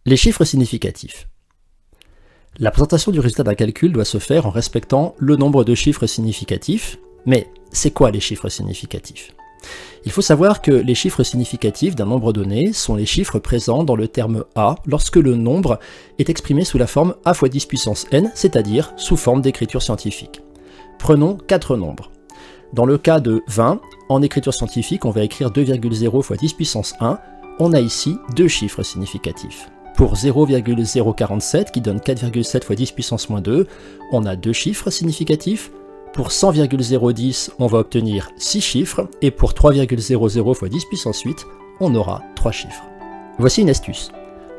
Les chiffres significatifs. La présentation du résultat d'un calcul doit se faire en respectant le nombre de chiffres significatifs. Mais c'est quoi les chiffres significatifs? Il faut savoir que les chiffres significatifs d'un nombre donné sont les chiffres présents dans le terme A lorsque le nombre est exprimé sous la forme A fois 10 puissance n, c'est-à-dire sous forme d'écriture scientifique. Prenons 4 nombres. Dans le cas de 20, en écriture scientifique, on va écrire 2,0 fois 10 puissance 1. On a ici deux chiffres significatifs. Pour 0,047 qui donne 4,7 fois 10 puissance moins 2, on a deux chiffres significatifs. Pour 100,010, on va obtenir 6 chiffres, et pour 3,00 fois 10 puissance 8, on aura 3 chiffres. Voici une astuce.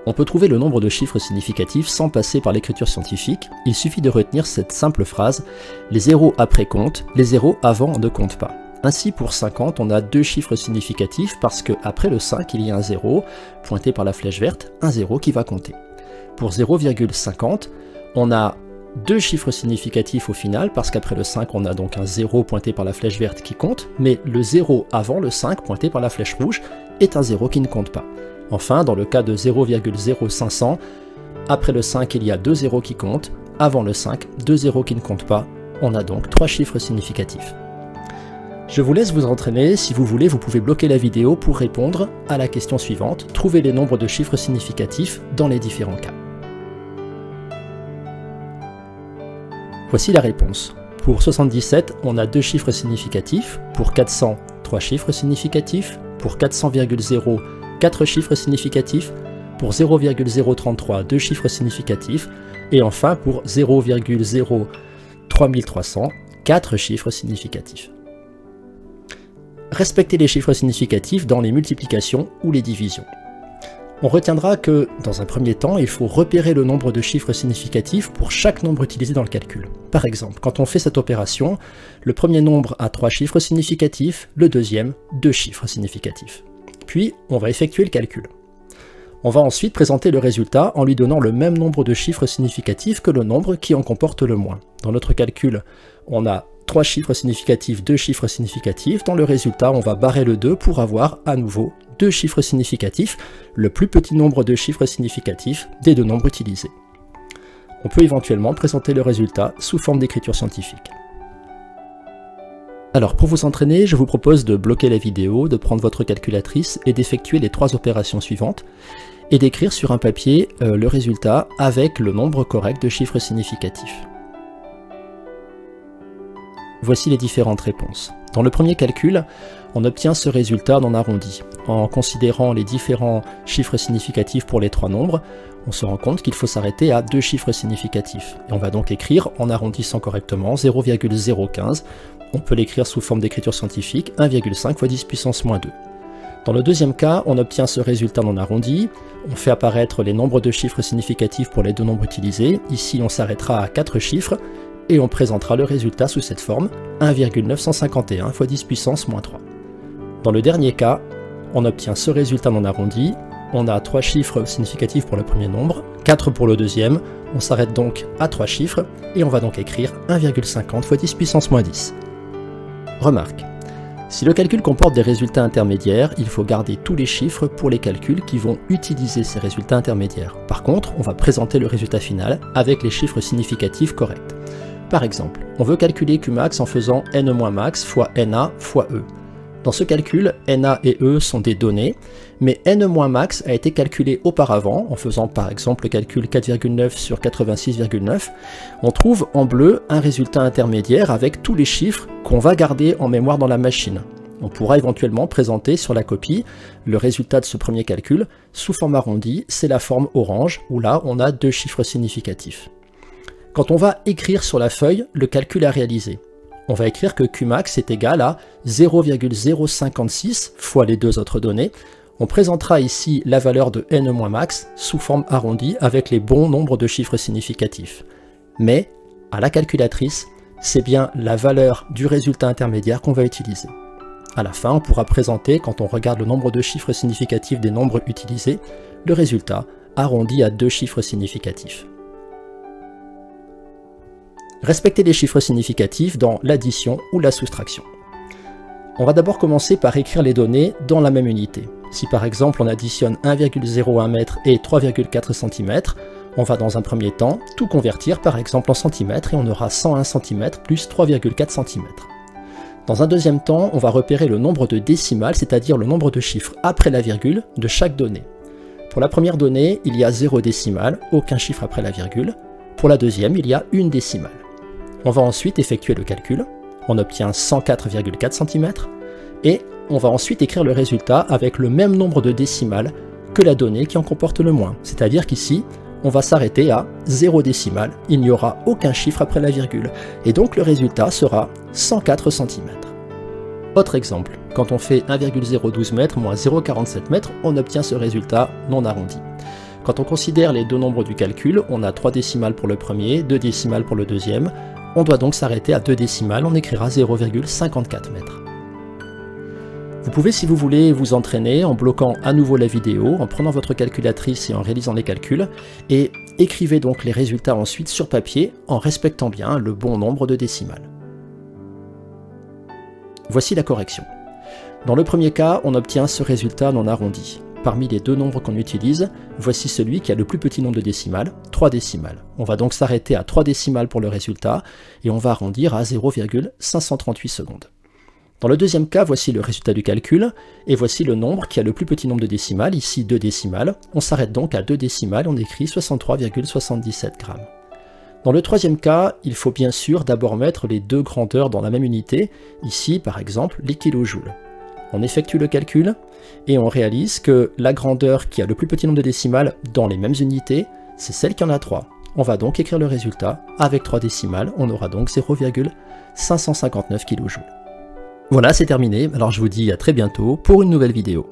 On peut trouver le nombre de chiffres significatifs sans passer par l'écriture scientifique. Il suffit de retenir cette simple phrase « Les zéros après comptent, les zéros avant ne comptent pas ». Ainsi, pour 50, on a deux chiffres significatifs parce qu'après le 5, il y a un 0, pointé par la flèche verte, un 0 qui va compter. Pour 0,50, on a deux chiffres significatifs au final, parce qu'après le 5, on a donc un 0 pointé par la flèche verte qui compte, mais le 0 avant le 5, pointé par la flèche rouge, est un 0 qui ne compte pas. Enfin, dans le cas de 0,0500, après le 5, il y a deux 0 qui comptent, avant le 5, deux 0 qui ne comptent pas, on a donc trois chiffres significatifs. Je vous laisse vous entraîner, si vous voulez, vous pouvez bloquer la vidéo pour répondre à la question suivante, trouver les nombres de chiffres significatifs dans les différents cas. Voici la réponse. Pour 77, on a deux chiffres significatifs. Pour 400, trois chiffres significatifs. Pour 400,0, quatre chiffres significatifs. Pour 0,033, deux chiffres significatifs. Et enfin, pour 0,03300, quatre chiffres significatifs. Respectez les chiffres significatifs dans les multiplications ou les divisions. On retiendra que, dans un premier temps, il faut repérer le nombre de chiffres significatifs pour chaque nombre utilisé dans le calcul. Par exemple, quand on fait cette opération, le premier nombre a 3 chiffres significatifs, le deuxième, 2 chiffres significatifs. Puis, on va effectuer le calcul. On va ensuite présenter le résultat en lui donnant le même nombre de chiffres significatifs que le nombre qui en comporte le moins. Dans notre calcul, on a 3 chiffres significatifs, 2 chiffres significatifs. Dans le résultat, on va barrer le 2 pour avoir à nouveau 2 chiffres significatifs, le plus petit nombre de chiffres significatifs des deux nombres utilisés. On peut éventuellement présenter le résultat sous forme d'écriture scientifique. Alors pour vous entraîner, je vous propose de bloquer la vidéo, de prendre votre calculatrice et d'effectuer les 3 opérations suivantes et d'écrire sur un papier le résultat avec le nombre correct de chiffres significatifs. Voici les différentes réponses. Dans le premier calcul, on obtient ce résultat en arrondi. En considérant les différents chiffres significatifs pour les 3 nombres, on se rend compte qu'il faut s'arrêter à 2 chiffres significatifs. Et on va donc écrire, en arrondissant correctement, 0,015. On peut l'écrire sous forme d'écriture scientifique, 1,5 fois 10 puissance moins 2. Dans le deuxième cas, on obtient ce résultat en arrondi. On fait apparaître les nombres de chiffres significatifs pour les deux nombres utilisés. Ici, on s'arrêtera à 4 chiffres. Et on présentera le résultat sous cette forme, 1,951 fois 10 puissance moins 3. Dans le dernier cas, on obtient ce résultat en arrondi, on a 3 chiffres significatifs pour le premier nombre, 4 pour le deuxième, on s'arrête donc à 3 chiffres, et on va donc écrire 1,50 fois 10 puissance moins 10. Remarque, si le calcul comporte des résultats intermédiaires, il faut garder tous les chiffres pour les calculs qui vont utiliser ces résultats intermédiaires. Par contre, on va présenter le résultat final avec les chiffres significatifs corrects. Par exemple, on veut calculer Qmax en faisant n-max fois na fois e. Dans ce calcul, na et e sont des données, mais n-max a été calculé auparavant, en faisant par exemple le calcul 4,9 sur 86,9. On trouve en bleu un résultat intermédiaire avec tous les chiffres qu'on va garder en mémoire dans la machine. On pourra éventuellement présenter sur la copie le résultat de ce premier calcul sous forme arrondie, c'est la forme orange, où là on a 2 chiffres significatifs. Quand on va écrire sur la feuille le calcul à réaliser, on va écrire que Qmax est égal à 0,056 fois les deux autres données. On présentera ici la valeur de n-max sous forme arrondie avec les bons nombres de chiffres significatifs. Mais, à la calculatrice, c'est bien la valeur du résultat intermédiaire qu'on va utiliser. À la fin, on pourra présenter, quand on regarde le nombre de chiffres significatifs des nombres utilisés, le résultat arrondi à 2 chiffres significatifs. Respectez les chiffres significatifs dans l'addition ou la soustraction. On va d'abord commencer par écrire les données dans la même unité. Si par exemple on additionne 1,01 m et 3,4 cm, on va dans un premier temps tout convertir par exemple en centimètres et on aura 101 cm plus 3,4 cm. Dans un deuxième temps, on va repérer le nombre de décimales, c'est-à-dire le nombre de chiffres après la virgule de chaque donnée. Pour la première donnée, il y a 0 décimale, aucun chiffre après la virgule. Pour la deuxième, il y a une décimale. On va ensuite effectuer le calcul, on obtient 104,4 cm, et on va ensuite écrire le résultat avec le même nombre de décimales que la donnée qui en comporte le moins. C'est-à-dire qu'ici, on va s'arrêter à 0 décimale, il n'y aura aucun chiffre après la virgule, et donc le résultat sera 104 cm. Autre exemple, quand on fait 1,012 m moins 0,47 m, on obtient ce résultat non arrondi. Quand on considère les deux nombres du calcul, on a 3 décimales pour le premier, 2 décimales pour le deuxième, on doit donc s'arrêter à 2 décimales, on écrira 0,54 m. Vous pouvez, si vous voulez, vous entraîner en bloquant à nouveau la vidéo, en prenant votre calculatrice et en réalisant les calculs, et écrivez donc les résultats ensuite sur papier en respectant bien le bon nombre de décimales. Voici la correction. Dans le premier cas, on obtient ce résultat non arrondi. Parmi les deux nombres qu'on utilise, voici celui qui a le plus petit nombre de décimales, 3 décimales. On va donc s'arrêter à 3 décimales pour le résultat, et on va arrondir à 0,538 secondes. Dans le deuxième cas, voici le résultat du calcul, et voici le nombre qui a le plus petit nombre de décimales, ici 2 décimales. On s'arrête donc à 2 décimales, on écrit 63,77 grammes. Dans le troisième cas, il faut bien sûr d'abord mettre les deux grandeurs dans la même unité, ici par exemple les kilojoules. On effectue le calcul, et on réalise que la grandeur qui a le plus petit nombre de décimales dans les mêmes unités, c'est celle qui en a 3. On va donc écrire le résultat, avec 3 décimales, on aura donc 0,559 kJ. Voilà, c'est terminé, alors je vous dis à très bientôt pour une nouvelle vidéo.